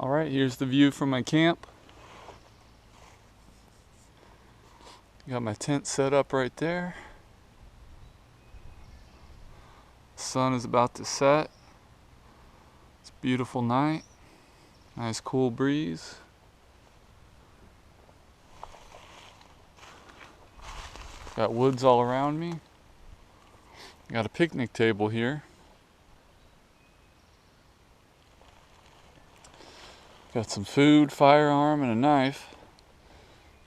Alright, here's the view from my camp. Got my tent set up right there. The sun is about to set. It's a beautiful night. Nice cool breeze. Got woods all around me. Got a picnic table here. Got some food, firearm, and a knife.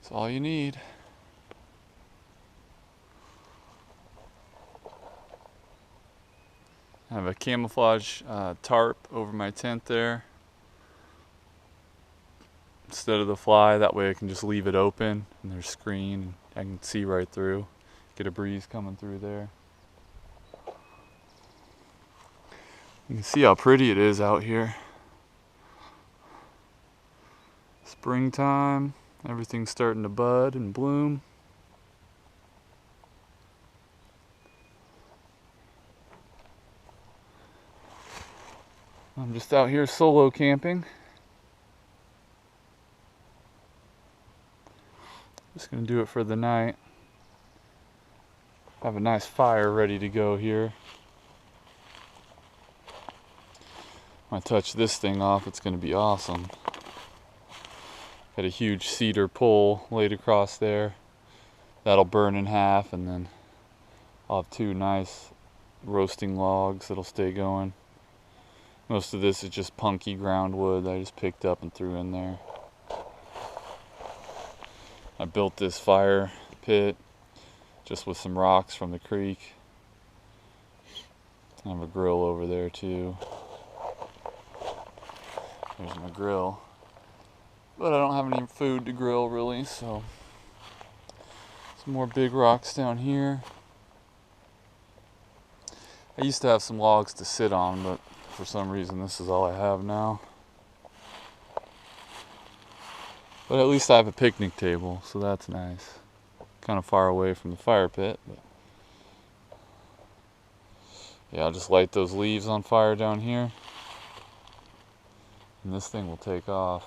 That's all you need. I have a camouflage tarp over my tent there instead of the fly. That way I can just leave it open and there's screen. I can see right through. Get a breeze coming through there. You can see how pretty it is out here. Springtime, everything's starting to bud and bloom. I'm just out here solo camping. Just gonna do it for the night. Have a nice fire ready to go here. When I touch this thing off, it's gonna be awesome. Got a huge cedar pole laid across there. That'll burn in half, and then I'll have two nice roasting logs that'll stay going. Most of this is just punky ground wood that I just picked up and threw in there. I built this fire pit just with some rocks from the creek. I have a grill over there too. There's my grill. But I don't have any food to grill really, so some more big rocks down here. I used to have some logs to sit on, but for some reason this is all I have now. But at least I have a picnic table, so that's nice. Kind of far away from the fire pit, but yeah, I'll just light those leaves on fire down here, and this thing will take off.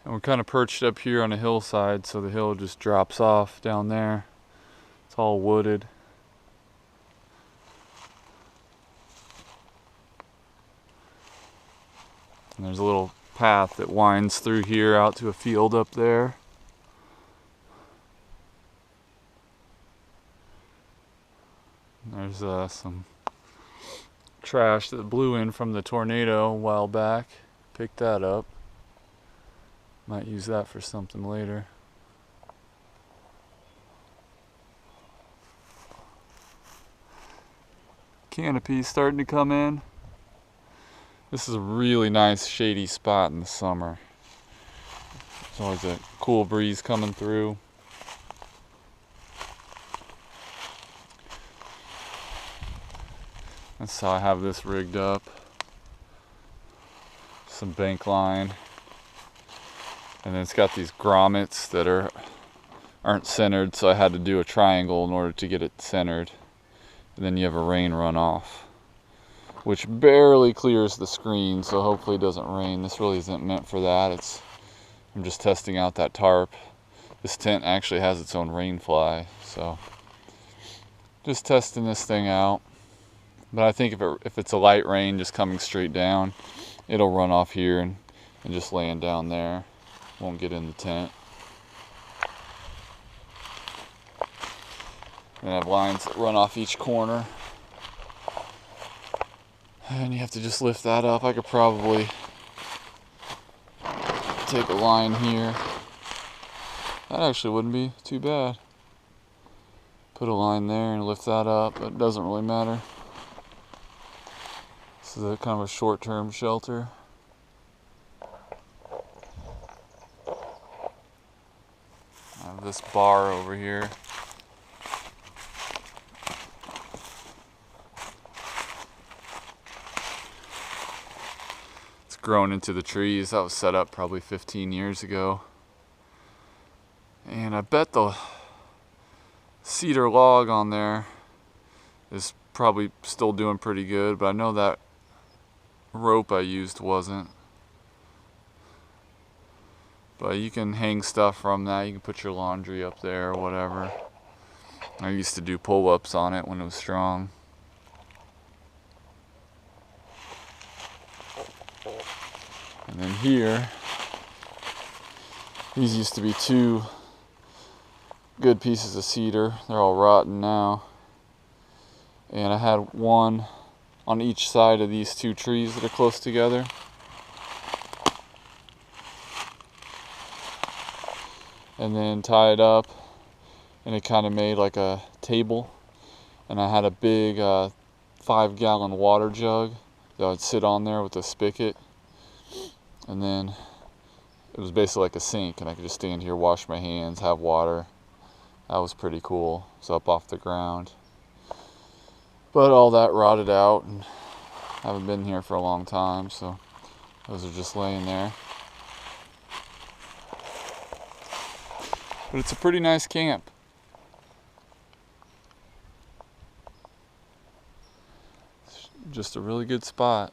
And we're kind of perched up here on a hillside, so the hill just drops off down there. It's all wooded. And there's a little path that winds through here out to a field up there. And there's some trash that blew in from the tornado a while back. Picked that up. Might use that for something later. Canopy's starting to come in. This is a really nice shady spot in the summer. There's always a cool breeze coming through. That's how I have this rigged up. Some bank line. And then it's got these grommets that aren't centered, so I had to do a triangle in order to get it centered. And then you have a rain runoff, which barely clears the screen, so hopefully it doesn't rain. This really isn't meant for that. I'm just testing out that tarp. This tent actually has its own rain fly, so just testing this thing out. But I think if it's a light rain just coming straight down, it'll run off here and just land down there. Won't get in the tent. And I have lines that run off each corner. And you have to just lift that up. I could probably take a line here. That actually wouldn't be too bad. Put a line there and lift that up, but it doesn't really matter. This is kind of a short-term shelter. I have this bar over here. It's grown into the trees. That was set up probably 15 years ago. And I bet the cedar log on there is probably still doing pretty good, but I know that rope I used wasn't. But you can hang stuff from that. You can put your laundry up there or whatever. I used to do pull-ups on it when it was strong. And then here, these used to be 2 good pieces of cedar. They're all rotten now. And I had one on each side of these 2 trees that are close together. And then tie it up, and it kind of made like a table. And I had a big 5-gallon water jug that I'd sit on there with a spigot. And then it was basically like a sink, and I could just stand here, wash my hands, have water. That was pretty cool. It's up off the ground. But all that rotted out, and I haven't been here for a long time, so those are just laying there. But it's a pretty nice camp. It's just a really good spot.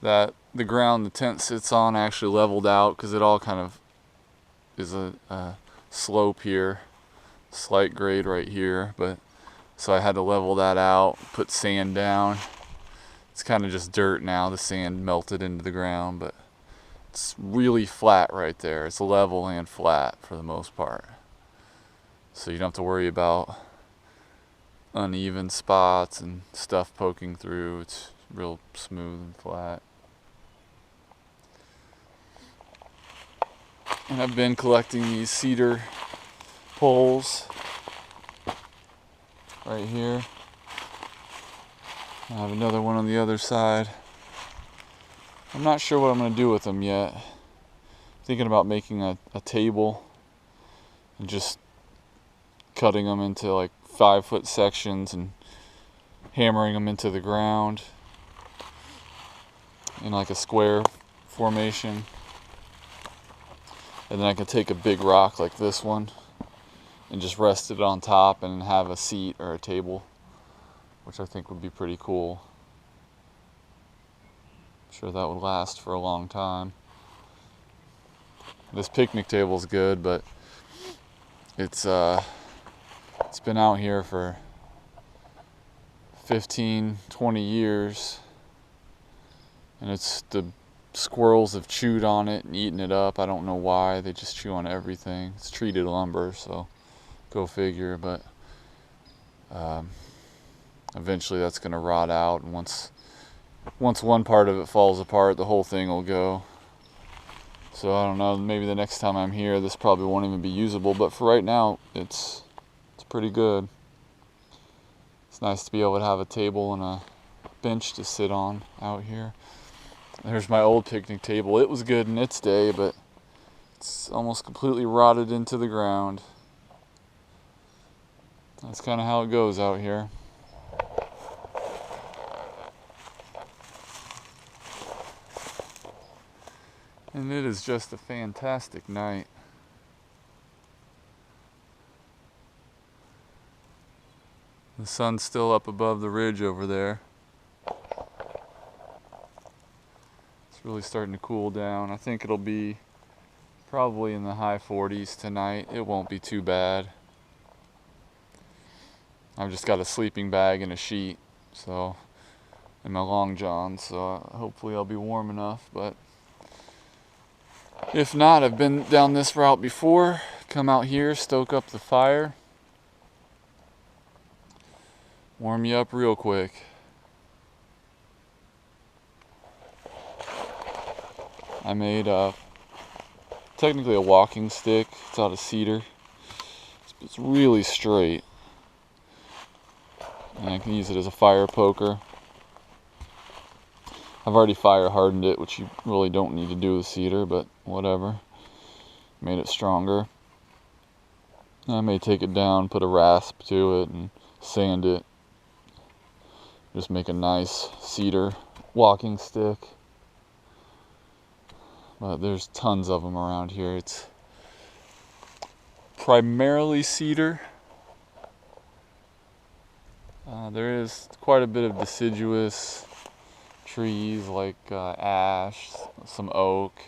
That the ground the tent sits on actually leveled out because it all kind of is a slope here, slight grade right here, but so I had to level that out, put sand down. It's kind of just dirt now. The sand melted into the ground, but it's really flat right there. It's level and flat for the most part, so you don't have to worry about uneven spots and stuff poking through. It's real smooth and flat. And I've been collecting these cedar poles right here. I have another one on the other side. I'm not sure what I'm going to do with them yet. Thinking about making a table and just cutting them into like 5-foot sections and hammering them into the ground in like a square formation. And then I can take a big rock like this one and just rest it on top and have a seat or a table, which I think would be pretty cool. I'm sure that would last for a long time. This picnic table is good, but it's been out here for 15, 20 years, and the squirrels have chewed on it and eaten it up. I don't know why. They just chew on everything. It's treated lumber, so go figure. But eventually that's going to rot out, and once one part of it falls apart, the whole thing will go. So I don't know, maybe the next time I'm here this probably won't even be usable, but for right now it's pretty good. It's nice to be able to have a table and a bench to sit on out here. There's my old picnic table. It was good in its day, but it's almost completely rotted into the ground. That's kind of how it goes out here. And it is just a fantastic night. The sun's still up above the ridge over there. Really starting to cool down. I think it'll be probably in the high 40s tonight. It won't be too bad. I've just got a sleeping bag and a sheet, so, and my long johns, so hopefully I'll be warm enough. But if not, I've been down this route before. Come out here, stoke up the fire, warm you up real quick. I made technically a walking stick. It's out of cedar. It's really straight. And I can use it as a fire poker. I've already fire hardened it, which you really don't need to do with cedar, but whatever. Made it stronger. I may take it down, put a rasp to it, and sand it. Just make a nice cedar walking stick. But there's tons of them around here. It's primarily cedar, There is quite a bit of deciduous trees like ash, some oak.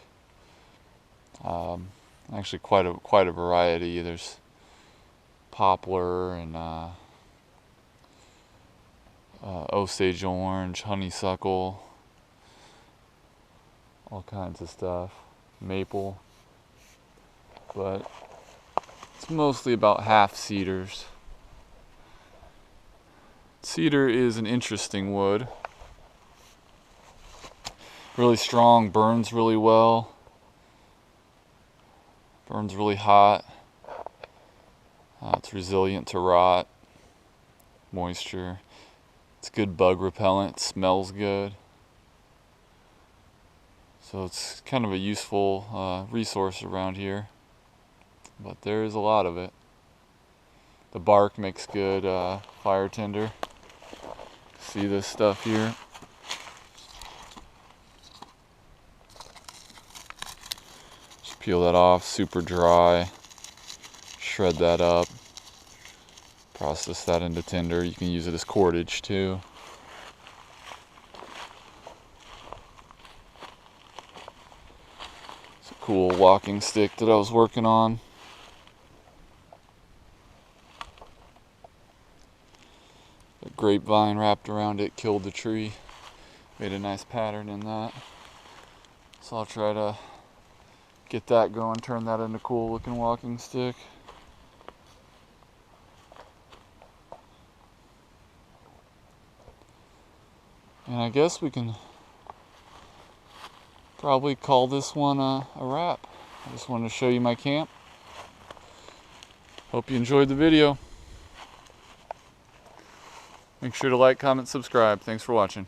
Actually, quite a variety. There's poplar and Osage orange, honeysuckle, all kinds of stuff. Maple, but it's mostly about half cedars. Cedar is an interesting wood. Really strong, burns really well. Burns really hot. It's resilient to rot, moisture. It's good bug repellent, smells good. So it's kind of a useful resource around here. But there is a lot of it. The bark makes good fire tinder. See this stuff here? Just peel that off, super dry. Shred that up. Process that into tinder. You can use it as cordage too. It's a cool walking stick that I was working on. The grapevine wrapped around it killed the tree. Made a nice pattern in that. So I'll try to get that going, turn that into a cool looking walking stick. And I guess we can probably call this one a wrap. I just wanted to show you my camp. Hope you enjoyed the video. Make sure to like, comment, subscribe. Thanks for watching.